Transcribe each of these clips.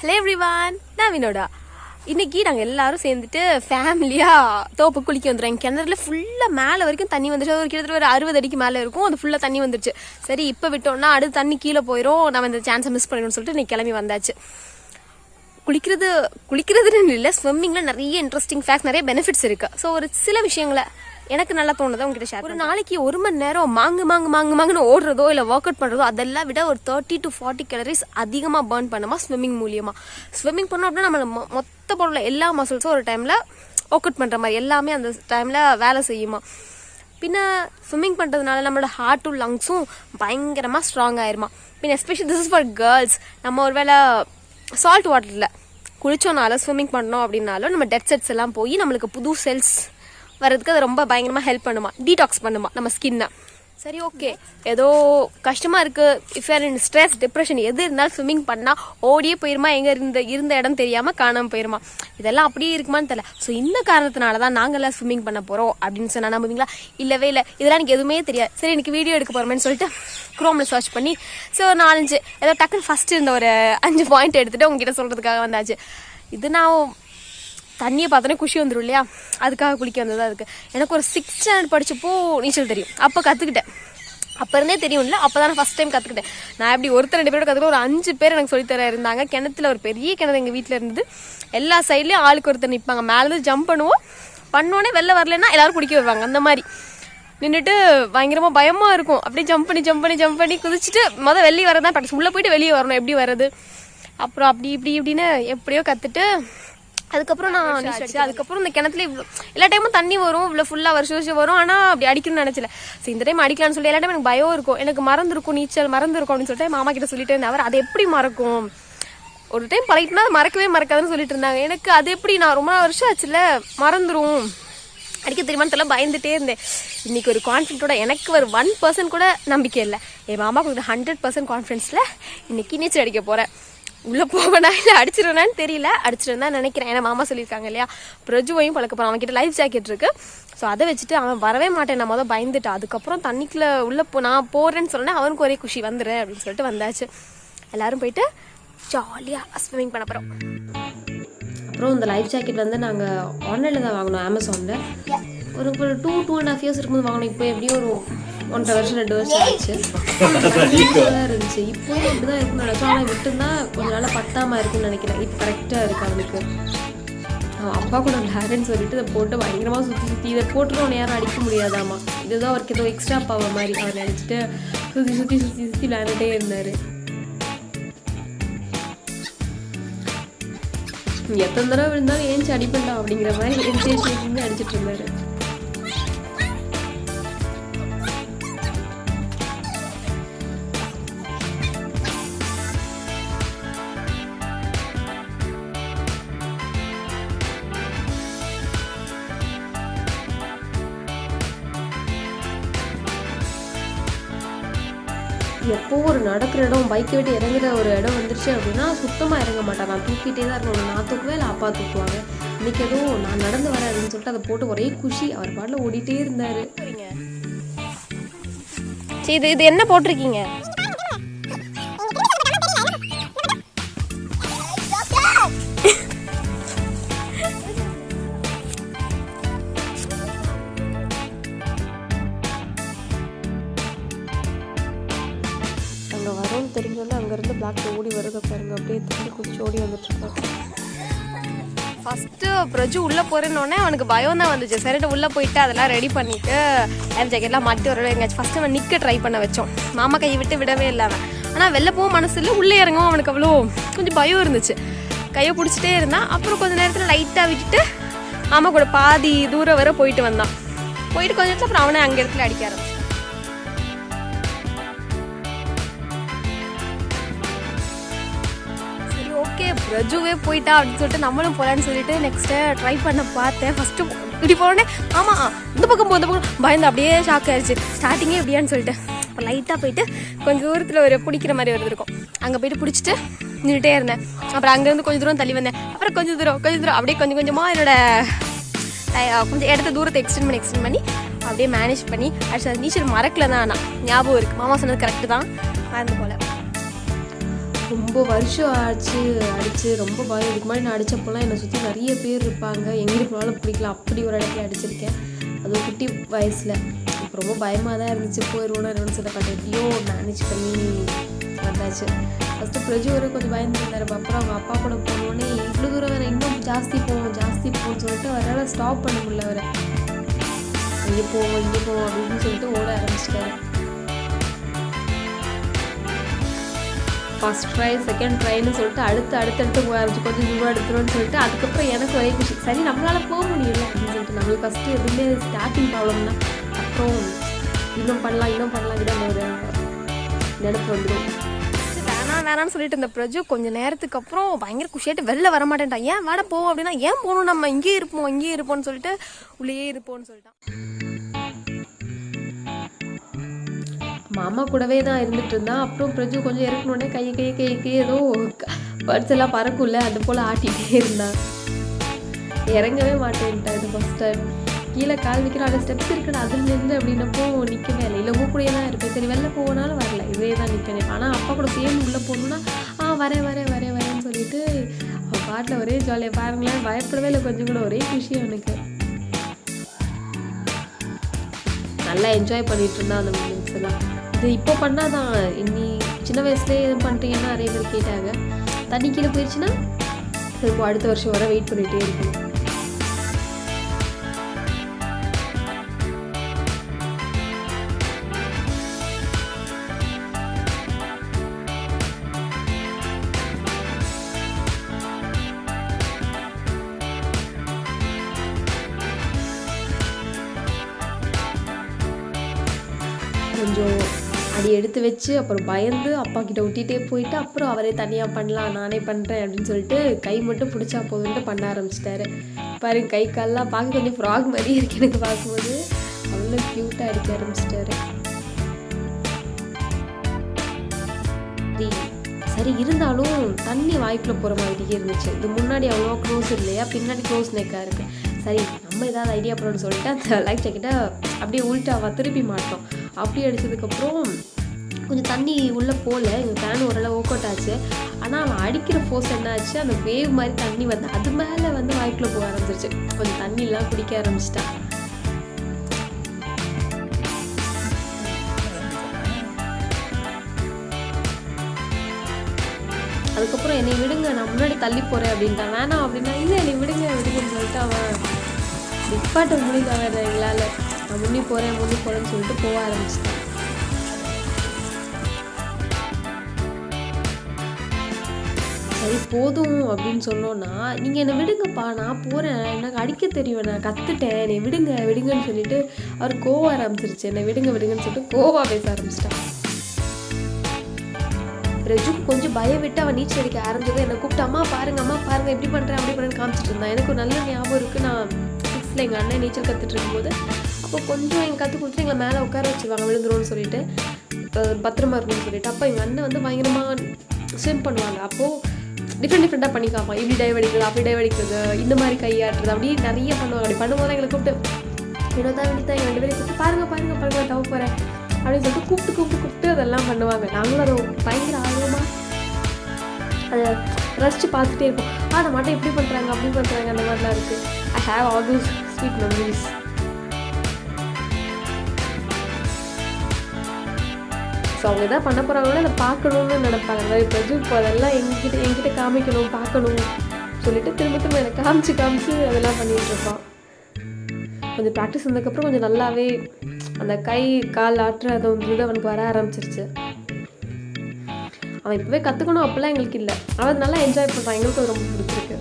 Hello everyone, நான் வினோடா. இன்னைக்கு நாங்கள் எல்லாரும் சேர்ந்துட்டு ஃபேமிலியாக தோப்பு குளிக்க வந்துடுறோம். கிணறுல ஃபுல்லாக மேலே வரைக்கும் தண்ணி வந்துச்சு. ஒரு கிட்டத்தட்ட ஒரு 60 அடிக்கு மேலே இருக்கும். அது ஃபுல்லாக தண்ணி வந்துருச்சு. சரி, இப்போ விட்டோம்னா அடுத்து தண்ணி கீழே போயிடும், நம்ம இந்த சான்ஸை மிஸ் பண்ணிடணும்னு சொல்லிட்டு இன்னைக்கு கிளம்பி வந்தாச்சு. குளிக்கிறதுன்னு இல்லை, ஸ்விம்மிங்கில் நிறைய இன்ட்ரெஸ்டிங் ஃபேக்ட்ஸ், நிறைய பெனிஃபிட்ஸ் இருக்குது. ஸோ ஒரு சில விஷயங்களை எனக்கு நல்லா தோணுதை உங்ககிட்ட ஷேர். ஒரு நாளைக்கு 1 மணி நேரம் மாங்குன்னு ஓடுறதோ இல்லை ஒர்க் அவுட் பண்ணுறதோ அதெல்லாம் விட ஒரு 30 to 40 கேலரிஸ் அதிகமாக பர்ன் பண்ணுமா ஸ்விம்மிங் மூலியமாக. ஸ்விம்மிங் பண்ணோம் அப்படின்னா நம்ம மொத்த பொருளை எல்லா மசில்ஸும் ஒரு டைமில் ஒர்க் அவுட் பண்ணுற மாதிரி எல்லாமே அந்த டைமில் வேலை செய்யுமா. பின்ன ஸ்விம்மிங் பண்ணுறதுனால நம்மளோட ஹார்ட்டும் லங்ஸும் பயங்கரமாக ஸ்ட்ராங் ஆயிருமா. பின்ன especially this is for girls. நம்ம ஒரு வேளை சால்ட் வாட்டரில் குளிச்சோனாலும் ஸ்விம்மிங் பண்ணோம் அப்படின்னாலும் நம்ம டெட் செட்ஸ் எல்லாம் போய் நம்மளுக்கு புது செல்ஸ் வரதுக்கு அது ரொம்ப பயங்கரமாக ஹெல்ப் பண்ணுமா, டீடாக்ஸ் பண்ணுமா நம்ம ஸ்கின்னை. சரி, ஓகே, ஏதோ கஷ்டமாக இருக்குது, if you're in stress, depression எது இருந்தாலும் ஸ்விம்மிங் பண்ணால் ஓடியே போயிருமா, எங்கே இருந்த இடம் தெரியாமல் காணாமல் போயிருமா. இதெல்லாம் அப்படியே இருக்குமான்னு தெரியல. ஸோ இந்த காரணத்தினால தான் நாங்கள்லாம் ஸ்விம்மிங் பண்ண போகிறோம் அப்படின்னு சொன்னால் நம்புவீங்களா? இல்லவே இல்லை, இதெல்லாம் எனக்கு எதுவுமே தெரியாது. சரி, எனக்கு வீடியோ எடுக்க போகிறோமேன்னு சொல்லிட்டு குரோமில் சர்ச் பண்ணி ஸோ 4-5 ஏதோ டக்குன்னு ஃபஸ்ட்டு இருந்த ஒரு 5 பாயிண்ட் எடுத்துகிட்டு உங்ககிட்ட சொல்கிறதுக்காக வந்தாச்சு. இது நான் தண்ணியை பார்த்தோன்னே குஷி வந்துடும் இல்லையா, அதுக்காக குளிக்க வந்தது. அதுக்கு எனக்கு ஒரு 6th ஸ்டாண்டர்ட் படிச்சப்போ நீச்சல் தெரியும். அப்போ கற்றுக்கிட்டேன். அப்போ இருந்தே தெரியும் இல்லை, அப்போ தான் நான் ஃபஸ்ட் டைம் கற்றுக்கிட்டேன். நான் எப்படி 1-2 பேரோட கற்றுக்கிட்ட, ஒரு 5 பேர் எனக்கு சொல்லித்தர இருந்தாங்க. கிணத்துல ஒரு பெரிய கிணறு எங்கள் வீட்டில் இருந்தது. எல்லா சைட்லேயும் ஆளுக்கு ஒருத்தர் நிற்பாங்க. மேலேருந்து ஜம்ப் பண்ணோன்னே வெளில வரலன்னா எல்லாரும் பிடிக்க வருவாங்க. அந்த மாதிரி நின்றுட்டு பயங்கரமாக பயமாக இருக்கும். அப்படியே ஜம்ப் பண்ணி குதிச்சுட்டு வெளியே வரதான் ப்ராக்டிஸ். உள்ளே போயிட்டு வெளியே வரணும், எப்படி வர்றது, அப்புறம் அப்படி இப்படின்னு எப்படியோ கற்றுட்டு அதுக்கப்புறம் நான் நீச்சல் அடிச்சு. அதுக்கப்புறம் இந்த கிணத்துல எல்லா டைமும் தண்ணி வரும், இவ்வளோ ஃபுல்லாக வருஷம் வரும். ஆனால் அப்படி அடிக்கணும்னு நினச்சல. ஸோ இந்த டைம் அடிக்கலான்னு சொல்லி எல்லா டைம் எனக்கு பயம் இருக்கும். எனக்கு நீச்சல் மறந்துருக்கும் அப்படின்னு சொல்லிட்டு மாமா கிட்ட சொல்லிட்டு இருந்தேன். அவர் அதை எப்படி மறக்கும், ஒரு டைம் பழகிட்டுனா அது மறக்காதுன்னு சொல்லிட்டு இருந்தாங்க. எனக்கு அது எப்படி, நான் ரொம்ப வருஷம் ஆச்சுல, மறந்துடும், அடிக்க தெரியுமான்னு தெரியல, பயந்துட்டே இருந்தேன். இன்னைக்கு ஒரு கான்ஃபிடென்ட்டோட, எனக்கு ஒரு 1% கூட நம்பிக்கை இல்லை, என் மாமா கொடுத்த 100% கான்ஃபிடென்ஸில் இன்னைக்கு நீச்சல் அடிக்க போகிறேன். உள்ளே போவேனா இல்லை அடிச்சிருவேனான்னு தெரியல, அடிச்சிருந்தா நினைக்கிறேன். ஏன்னா மாமா சொல்லியிருக்காங்க இல்லையா, பிரஜுவையும் பழக்க போகிறான். அவன்கிட்ட லைஃப் ஜாக்கெட் இருக்குது. ஸோ அதை வச்சுட்டு அவன் வரவே மாட்டேன், நான் பயந்துட்டான். அதுக்கப்புறம் தண்ணிக்குள்ளே உள்ளே நான் போகிறேன்னு சொன்னேன். அவனுக்கு ஒரே குஷி, வந்துடுறேன் அப்படின்னு சொல்லிட்டு வந்தாச்சு. எல்லோரும் போயிட்டு ஜாலியாக ஸ்விம்மிங் பண்ண போகிறோம். அப்புறம் இந்த லைஃப் ஜாக்கெட் நாங்கள் ஆன்லைனில் தான் வாங்கினோம், அமேசானில். ஒரு 2.5 years இருக்கும்போது வாங்கினோம். இப்போ எப்படியும் ஒரு 1.5 வருஷம் 2 வருஷம் ஆச்சு. இருந்துச்சு. இப்போயும் அப்படிதான் இருக்குன்னு நினைச்சோம். ஆனால் விட்டுருந்தா கொஞ்சம் நாளாக பத்தாமல் இருக்குன்னு நினைக்கிறேன். இப்போ கரெக்டாக இருக்கு அவனுக்கு. அப்பா கூட விளையாடுன்னு சொல்லிட்டு இதை போட்டு பயங்கரமாக சுற்றி இதை போட்டுட்டு ஒன்று யாரும் அடிக்க முடியாதாமா. இதுதான் அவருக்கு ஏதோ எக்ஸ்ட்ரா பவர் மாதிரி அவர் நினச்சிட்டு சுற்றி விளையாண்டுட்டே இருந்தார். எத்தனை தடவை விழுந்தாலும் ஏஞ்சி அடிப்பண்டா அப்படிங்கிற மாதிரி என்கரேஜ் அடிச்சிட்டு இருந்தாரு. எப்போ ஒரு நடக்கிற இடம், பைக்கை விட்டு இறங்குற ஒரு இடம் வந்துருச்சு அப்படின்னா சுத்தமாக இறங்க மாட்டான். நான் தூக்கிட்டே தான் இருக்கணும். நான் தூக்குவேன் இல்லை அப்பா தூக்குவாங்க. இன்னைக்கு எதுவும் நான் நடந்து வரேன் அப்படின்னு சொல்லிட்டு அதை போட்டு ஒரே குஷி. அவர் பாட்டில் ஓடிட்டே இருந்தார். சரி, இது என்ன போட்டிருக்கீங்க? வரும்னு தெரிஞ்சோன்னா அங்கேருந்து பிளாக்ல ஓடி வருது பாருங்க. அப்படியே திரும்பி குதிச்சு ஓடி வந்துட்டுருக்கோம். ஃபஸ்ட்டு பிரஜு உள்ளே போகிறேன்னொடனே அவனுக்கு பயம் தான் வந்துச்சு. சரிட்டு உள்ளே போயிட்டு அதெல்லாம் ரெடி பண்ணிவிட்டு லைஃப் ஜாக்கெட்லாம் மாட்டி வர எங்கேயாச்சும் ஃபஸ்ட்டு அவன் நிற்க ட்ரை பண்ண வச்சோம். மாமா கையை விட்டு விடவே இல்லை அவன். ஆனால் வெளில போகவும் மனசு இல்லை, உள்ளே இறங்கவும் அவனுக்கு அவ்வளோ கொஞ்சம் பயம் இருந்துச்சு. கையை பிடிச்சிட்டே இருந்தான். அப்புறம் கொஞ்சம் நேரத்தில் லைட்டாக விட்டுட்டு மாமா கூட பாதி தூரம் வர போயிட்டு வந்தான். போயிட்டு கொஞ்சம் நேரத்தில் அப்புறம் அவனை அங்கே இடத்துல அடிக்க ஆரம்பிச்சான். ஓகே, பிரஜுவே போயிட்டா அப்படின்னு சொல்லிட்டு நம்மளும் போகலான்னு சொல்லிட்டு நெக்ஸ்ட்டு ட்ரை பண்ண பார்த்தேன். ஃபஸ்ட்டு இப்படி போனோடனே ஆமாம் இந்த பக்கம் பயந்து அப்படியே ஷாக் ஆயிடுச்சு. ஸ்டார்டிங்கே எப்படியான்னு சொல்லிட்டு இப்போ லைட்டாக போயிட்டு கொஞ்சம் தூரத்தில் ஒரு பிடிக்கிற மாதிரி ஒரு இருக்கும், அங்கே போயிட்டு பிடிச்சிட்டு நின்றுட்டே இருந்தேன். அப்புறம் அங்கேருந்து கொஞ்சம் தூரம் தள்ளி வந்தேன். அப்புறம் கொஞ்சம் தூரம் அப்படியே கொஞ்சமாக என்னோட கொஞ்சம் இடத்த தூரத்தை எக்ஸ்டெண்ட் பண்ணி அப்படியே மேனேஜ் பண்ணி அடிச்சு. நீச்சல் மறக்கல தான், ஆனால் ஞாபகம் இருக்குது. மாமா சொன்னது கரெக்டு தான், மறந்து போல. ரொம்ப வருஷம் ஆச்சு அடித்து, ரொம்ப பயம். இதுக்கு முன்னாடி நான் அடித்தப்போலாம் என்னை சுற்றி நிறைய பேர் இருப்பாங்க, எங்கே போனாலும் பிடிக்கலாம், அப்படி ஒரு இடத்துல அடிச்சிருக்கேன், அதுவும் குட்டி வயசில். இப்போ ரொம்ப பயமாக தான் இருந்துச்சு, போயிடுவோன்னு என்னன்னு சொல்ல பார்த்தேன். எப்படியோ மேனேஜ் பண்ணி வந்தாச்சு. ஃபஸ்ட்டு பிரஜு வரை கொஞ்சம் பயந்துருந்தார். அப்புறம் அவங்க அப்பா கூட போனோடனே இவ்வளோ தூரம் வேறு இன்னும் ஜாஸ்தி போவோம்னு சொல்லிட்டு அவரால் ஸ்டாப் பண்ண முடியல. அவரை இங்கே போவோம் அப்படின்னு சொல்லிட்டு ஓட ஆரம்பிச்சிட்டாரு. ஃபஸ்ட் ட்ரை, செகண்ட் ட்ரைன்னு சொல்லிட்டு அடுத்தடுத்து போக ஆரம்பிச்சு, கொஞ்சம் தூரம் எடுத்துருவோன்னு சொல்லிட்டு அதுக்கப்புறம் எனக்கு ஒரே குஷி, சரி நம்மளால் போக முடியல அப்படின்னு சொல்லிட்டு. நம்மளுக்கு ஃபஸ்ட்டு எதுவுமே ஸ்டார்டிங் ப்ராப்ளம் தான். அப்புறம் இன்னும் பண்ணலாம் கூட ஒரு நினைப்பு வந்துடும். வேணான்னு சொல்லிட்டு இந்த பிரஜு கொஞ்சம் நேரத்துக்கு அப்புறம் பயங்கர குஷியாட்டு வெளில வர மாட்டேன்ட்டான். ஏன் வாட போவோம் அப்படின்னா, ஏன் போகணும், நம்ம இங்கேயே இருப்போம்னு சொல்லிட்டு உள்ளேயே இருப்போம்னு சொல்லிட்டான். மாமா கூடவே தான் இருந்துட்டு இருந்தான். அப்புறம் பிரஜு கொஞ்சம் இறக்கணுன்னே கையை ஏதோ பேர்ட்ஸ் எல்லாம் பறக்கும்ல, அது போல் ஆட்டிகிட்டே இருந்தான். இறங்கவே மாட்டேன்ட்டான். இது ஃபஸ்ட் டைம். கீழே கால் வைக்கிறோம், அந்த ஸ்டெப்ஸ் இருக்குன்னு அதில் நின்று அப்படின்னப்போ நிற்கவே இல்லை உங்க கூடயே தான் இருப்பேன். சரி வெளில போனாலும் வரல, இதே தான் நிற்பேன். ஆனால் அப்பா கூட சேர்ந்து உள்ளே போகணுன்னா வரேன்னு சொல்லிட்டு அவன் பாட்டில் ஒரே ஜாலியாக பாருங்களேன், பயப்படவே இல்லை கொஞ்சம் கூட, ஒரே குஷியாக எனக்கு. நல்லா என்ஜாய் பண்ணிட்டு இருந்தான் அந்த மூமெண்ட்ஸ் எல்லாம். இது இப்போ பண்ணாதான், இன்னி சின்ன வயசுலேயே எதுவும் பண்ணிட்டீங்கன்னா நிறைய பேர் கேட்டாங்க. தண்ணி கீழே போயிடுச்சுன்னா இப்போ அடுத்த வருஷம் வர வெயிட் பண்ணிகிட்டே இருக்கணும். கொஞ்சம் அடி எடுத்து வச்சு அப்புறம் பயந்து அப்பா கிட்ட விட்டிகிட்டே போயிட்டு அப்புறம் அவரே தனியாக பண்ணலாம், நானே பண்ணுறேன் அப்படின்னு சொல்லிட்டு கை மட்டும் பிடிச்சா போதுன்ட்டு பண்ண ஆரம்பிச்சிட்டாரு. பாருங்க, கை கால்லாம் பார்க்க கொஞ்சம் ஃப்ராக் மாதிரி இருக்கு எனக்கு பார்க்கும்போது. அவ்வளோ க்யூட்டாக அடிக்க ஆரம்பிச்சிட்டாரு. சரி இருந்தாலும் தண்ணி வாய்க்குள்ளே போகிற மாதிரியே இருந்துச்சு. இது முன்னாடி அவ்வளோ க்ளோஸ் இல்லையா, பின்னாடி க்ளோஸ் நெக்காக இருக்குது. சரி நம்ம ஏதாவது ஐடியா பண்ணணும்னு சொல்லிட்டு அந்த லைஃப் ஜாக்கெட்டை அப்படியே உள்ட்டாவா திருப்பி மாட்டோம். அப்படி அடித்ததுக்கப்புறம் கொஞ்சம் தண்ணி உள்ளே போகல, எங்கள் ஃபேன் ஓரளவு ஒர்க் அவுட் ஆச்சு. ஆனால் அவன் அடிக்கிற ஃபோர்ஸ் என்ன ஆச்சு, அந்த வேவ் மாதிரி தண்ணி வந்து அது மேலே வந்து வாய்க்குள்ளே போக ஆரம்பிச்சிருச்சு. கொஞ்சம் தண்ணிலாம் குடிக்க ஆரம்பிச்சிட்டான். அதுக்கப்புறம் என்னை விடுங்க, நான் முன்னாடி தள்ளி போகிறேன் அப்படின்ட்டான். வேணாம் அப்படின்னா இல்லை என்னை விடுங்கன்னு சொல்லிட்டு அவன் நிப்பாட்ட முடியல. அவன் எங்களால் நான் முன்னி போகிறேன்னு சொல்லிட்டு போக ஆரம்பிச்சிட்டேன். சரி போதும் அப்படின்னு சொன்னோன்னா, நீங்கள் என்னை விடுங்கப்பா, நான் போகிறேன், எனக்கு அடிக்க தெரியும், நான் கற்றுட்டேன், என்னை விடுங்கன்னு சொல்லிட்டு அவர் கோவம் ஆரம்பிச்சிருச்சு. என்னை விடுங்கன்னு சொல்லிட்டு கோவா பேச ஆரம்பிச்சிட்டான். ரெஜுக்கு கொஞ்சம் பயம் விட்டு அவன் நீச்சல் அடிக்க ஆரம்பிச்சது. என்னை கூப்பிட்டு அம்மா பாருங்க எப்படி பண்ணுறேன் அப்படி பண்ணுறேன்னு காமிச்சிட்டு இருந்தான். எனக்கு ஒரு நல்ல ஞாபகம் இருக்குது, நான் 6th எங்கள் அண்ணன் நீச்சல் கற்றுட்டு இருக்கும்போது அப்போ கொஞ்சம் எங்கள் கற்றுக் கொடுத்துட்டு எங்களை மேலே உட்கார வச்சுருவாங்க, விழுந்துரும்னு சொல்லிட்டு, பத்திரமா இருக்கணும்னு சொல்லிட்டு. அப்போ எங்கள் அண்ணன் வந்து பயங்கரமாக ஸ்விம் பண்ணுவாங்க. அப்போது டிஃப்ரெண்ட்டாக பண்ணிக்காமா, இப்படி டைவ் அடிக்கிறது, அப்படி டைவ் அடிக்கிறது, இந்த மாதிரி கையாட்டுறது, அப்படி நிறைய பண்ணுவாங்க. அப்படி பண்ணும்போது எங்களை கூப்பிட்டு வினோதா எங்கள் 2 பேரையும் கூப்பிட்டு பாருங்க தவ போகிறேன் அப்படின்னு சொல்லிட்டு கூப்பிட்டு அதெல்லாம் பண்ணுவாங்க. நாங்களும் அதை பயங்கர ஆர்வமாக அதை ரசித்து பார்த்துட்டே இருப்போம். அதை மட்டும் எப்படி பண்ணுறாங்க அப்படி பண்ணுறாங்க, அந்த மாதிரிலாம் இருக்குது. I have all those sweet memories. So அவங்க எதாவது பண்ண போகிறாங்கன்னா அதை பார்க்கணுன்னு நினைப்பாங்க. அந்த மாதிரி பிரஜு இப்போ அதெல்லாம் என்கிட்ட காமிக்கணும், பார்க்கணும் சொல்லிட்டு திரும்ப எனக்கு காமிச்சு அதெல்லாம் பண்ணிகிட்ருப்பான். கொஞ்சம் ப்ராக்டிஸ் வந்ததுக்கப்புறம் கொஞ்சம் நல்லாவே அந்த கை கால் ஆட்டுறது வந்து அவனுக்கு வர ஆரம்பிச்சிருச்சு. அவன் இப்போவே கற்றுக்கணும் அப்போல்லாம் எங்களுக்கு இல்லை. அவன் நல்லா என்ஜாய் பண்ணுறான், எங்களுக்கு அது ரொம்ப பிடிச்சிருக்கு.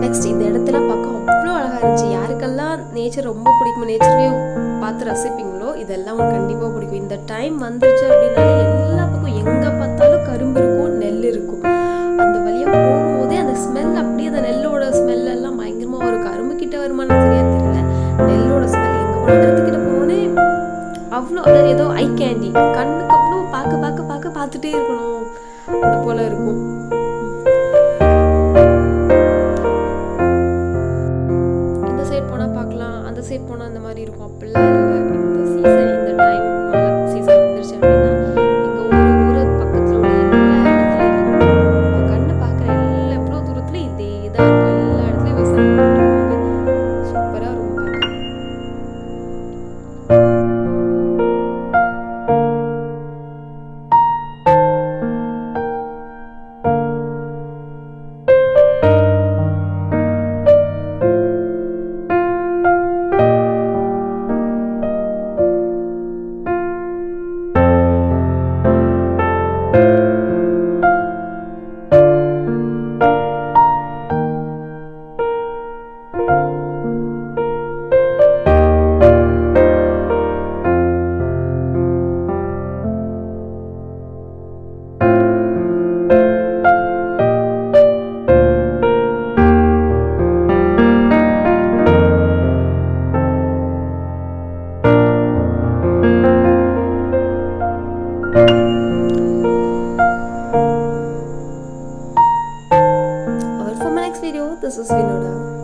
நெக்ஸ்ட் இந்த இடத்துல பார்க்க அவ்வளோ அழகாக இருந்துச்சு. யாருக்கெல்லாம் நேச்சர் ரொம்ப பிடிக்கும், நேச்சர் வியூ பார்த்து ரசிப்பீங்களோ இதெல்லாம் உங்களுக்கு கண்டிப்பாக பிடிக்கும். இந்த டைம் வந்துருச்சு அப்படின்னாலே எல்லா பக்கம் எங்கே பார்த்தாலும் கரும்பு இருக்கும், நெல் இருக்கும். அந்த வழியாக போகும்போதே அந்த ஸ்மெல் அப்படியே அந்த நெல்லோட ஸ்மெல் எல்லாம் பயங்கரமாக ஒரு கரும்பு கிட்ட வருமானு சரியா தெரியல. நெல்லோட ஸ்மெல் எங்கே போன இடத்துக்கிட்ட போனோடனே அவ்வளோ அதாவது ஏதோ ஐ கேண்டி, கண்ணுக்கு அவ்வளோ பார்த்துட்டே இருக்கணும் அது போல இருக்கும். இந்த சைட் போனால் பார்க்கலாம், அந்த சைட் போனால் அந்த மாதிரி இருக்கும். அப்படிலாம் இல்லை. இந்த சீசன் இந்த டைம் மழை சீசன் வந்துருச்சு அப்படின்னா எங்கள் ஊர் பக்கத்தில் உள்ள எல்லா இடத்துலையும் கண்ணு பார்க்குற எல்லா எவ்வளோ தூரத்துலையும் இதே தான் இருக்கும். எல்லா இடத்துலையும் விவசாயம் பண்ணுறாங்க. சூப்பராக இருக்கும் பார்க்க. Our for my next video, this is Vinoda.